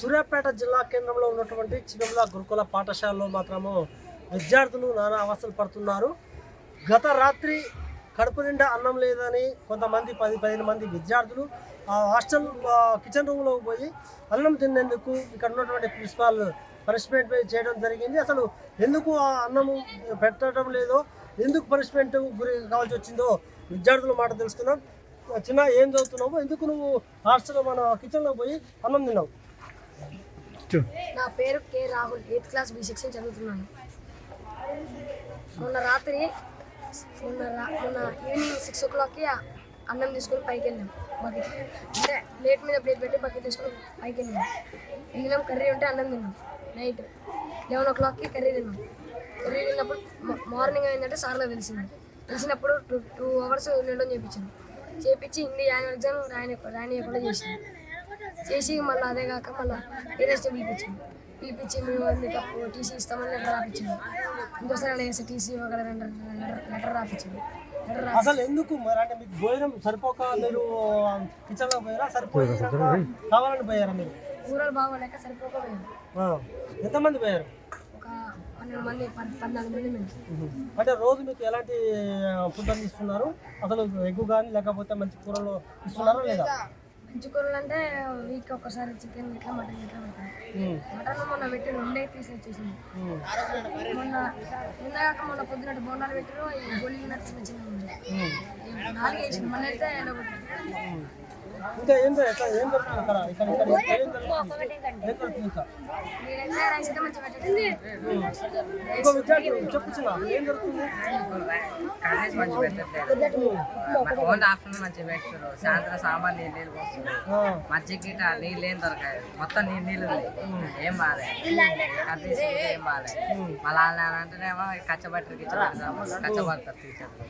సూర్యాపేట జిల్లా కేంద్రంలో ఉన్నటువంటి చిన్నముల గురుకుల పాఠశాలలో మాత్రము విద్యార్థులు నానా అవస్థలు పడుతున్నారు. గత రాత్రి కడుపు నిండా అన్నం లేదని కొంతమంది 10-15 మంది విద్యార్థులు ఆ హాస్టల్ కిచెన్ రూమ్లో పోయి అన్నం తినేందుకు ఇక్కడ ఉన్నటువంటి ప్రిన్సిపాల్ పనిష్మెంట్ చేయడం జరిగింది. అసలు ఎందుకు ఆ అన్నము పెట్టడం లేదో, ఎందుకు పనిష్మెంట్ గురి కావాల్సి వచ్చిందో విద్యార్థుల మాట తెలుసుకుందాం. చిన్న ఏం చదువుతున్నావు, ఎందుకు నువ్వు హాస్టల్ మన కిచెన్లో పోయి అన్నం తిన్నావు? నా పేరు K Rahul, 8th class B section చదువుతున్నాను. మొన్న ఈవినింగ్ 6 o'clockకి అన్నం తీసుకొని పైకి వెళ్ళాం. బకెట్ అంటే ప్లేట్ మీద ప్లేట్ పెట్టి బకెట్ తీసుకొని పైకి వెళ్ళాం. కర్రీ ఉంటే అన్నం తిన్నాం. నైట్ 11 o'clockకి కర్రీ తిన్నప్పుడు మార్నింగ్ అయిందంటే సార్లో తెలిసినప్పుడు 2 hours ఉండడం చేపించి హిందీ యాన్యువల్ ఎగ్జామ్ రానియకుండా చేసి మళ్ళీ అదే కాక మళ్ళీ పేరెంట్స్ని పిలిపించి మేము తప్పు టీసీ ఇస్తామని లెటర్ రాపించాము. ఇంకోసారి అలా చేస్తే టీసీ ఒక లెటర్ రాపించాము. అసలు ఎందుకు మరి అంటే మీకు భోజనం సరిపోక మీరు కిచెన్లో పోయారా, సరిపోయి కావాలని పోయారా? మీరు కూరలు బాగోలేక సరిపోకపోయారు. ఎంతమంది పోయారు? ఒక 14 మంది మేము. అంటే రోజు మీకు ఎలాంటి ఫుడ్ ఇస్తున్నారు? అసలు ఎగ్గు కానీ లేకపోతే మంచి కూరలు ఇస్తున్నారా లేదా? మంచి కూరలు అంటే వీక్ ఒకసారి చికెన్ ఇట్లా మటన్ ఇట్లా పెడతారు. మటన్ మొన్న పెట్టి 2 పీస్ వచ్చేసింది. మొన్న పొద్దున బోండాలు పెట్టారు, గోళీలు చిన్న చిన్న 4 వేసింది. మళ్ళీ అయితే ఇంకా ఏం జరుగుతుంది రైస్ అయితే మంచిగా పెట్టండి. ఇంకో విద్యార్థి చెప్పుచున్నా ఏం జరుగుతుంది? కర్రీస్ మంచి పెట్టట్లేదు. ఓన్లీ ఆఫ్టర్నూన్ మంచిగా పెట్టారు. సాయంత్రం సాంబార్ నీళ్ళు పోస్తారు. మజ్జిగ గిట్ట నీళ్ళు ఏం దొరకాయి. మొత్తం నీళ్ళు ఏం బాగాలే. కర్రీస్ ఏం బాగాలే. మళ్ళీ అంటేనేమో కచ్చబట్టరు కచ్చబడతారు టీచర్లు.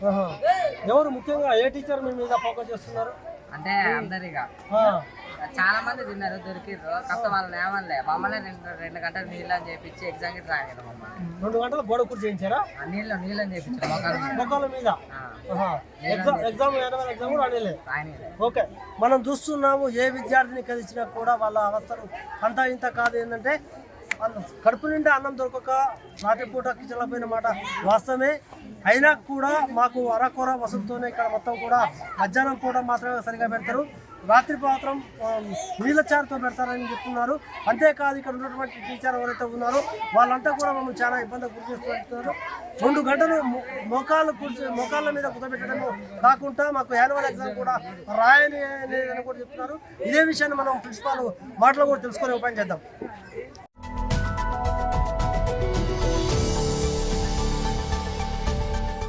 ఎవరు ముఖ్యంగా ఏ టీచర్ మీ మీద ఫోకస్ చేస్తున్నారు? అంటే అందరిగా చాలా మంది తిన్నారు, దొరికిర్రు. కాకపోతే వాళ్ళని ఏమనలే. మమ్మల్ని 2 గంటలు నీళ్ళు అని చేపించి ఎగ్జామ్ కి రాయాలి. మమ్మల్ని 2 గంటలు గోడ కూర్చు చేయించారా? నీళ్ళు అని చేపించారు మొక్కల మీద. ఎగ్జామ్ కూడా రాయలేదు. ఓకే, మనం చూస్తున్నాము ఏ విద్యార్థిని కలిసినా కూడా వాళ్ళ అవస్థలు అంతా ఇంత కాదు. ఏంటంటే కడుపు నిండా అన్నం దొరకక రాత్రిపూట కిచెన్లో పోయిన మాట వాస్తవమే. అయినా కూడా మాకు అరకొర వసతులతోనే ఇక్కడ మొత్తం కూడా మధ్యాహ్నం పూట మాత్రమే సరిగా పెడతారు, రాత్రి మాత్రం నీళ్ళ చారుతో పెడతారని చెప్తున్నారు. అంతేకాదు ఇక్కడ ఉన్నటువంటి టీచర్ ఎవరైతే ఉన్నారో వాళ్ళంతా కూడా మమ్మల్ని చాలా ఇబ్బంది గురి చేస్తున్నారు. 2 గంటలు మోకాళ్ళ మీద కుదబెట్టడము కాకుండా మాకు యాన్యువల్ ఎగ్జామ్ కూడా రాయని కూడా చెప్తున్నారు. ఇదే విషయాన్ని మనం ప్రిన్సిపాల్ మాటలు కూడా తెలుసుకొని ఉపాయం చేద్దాం.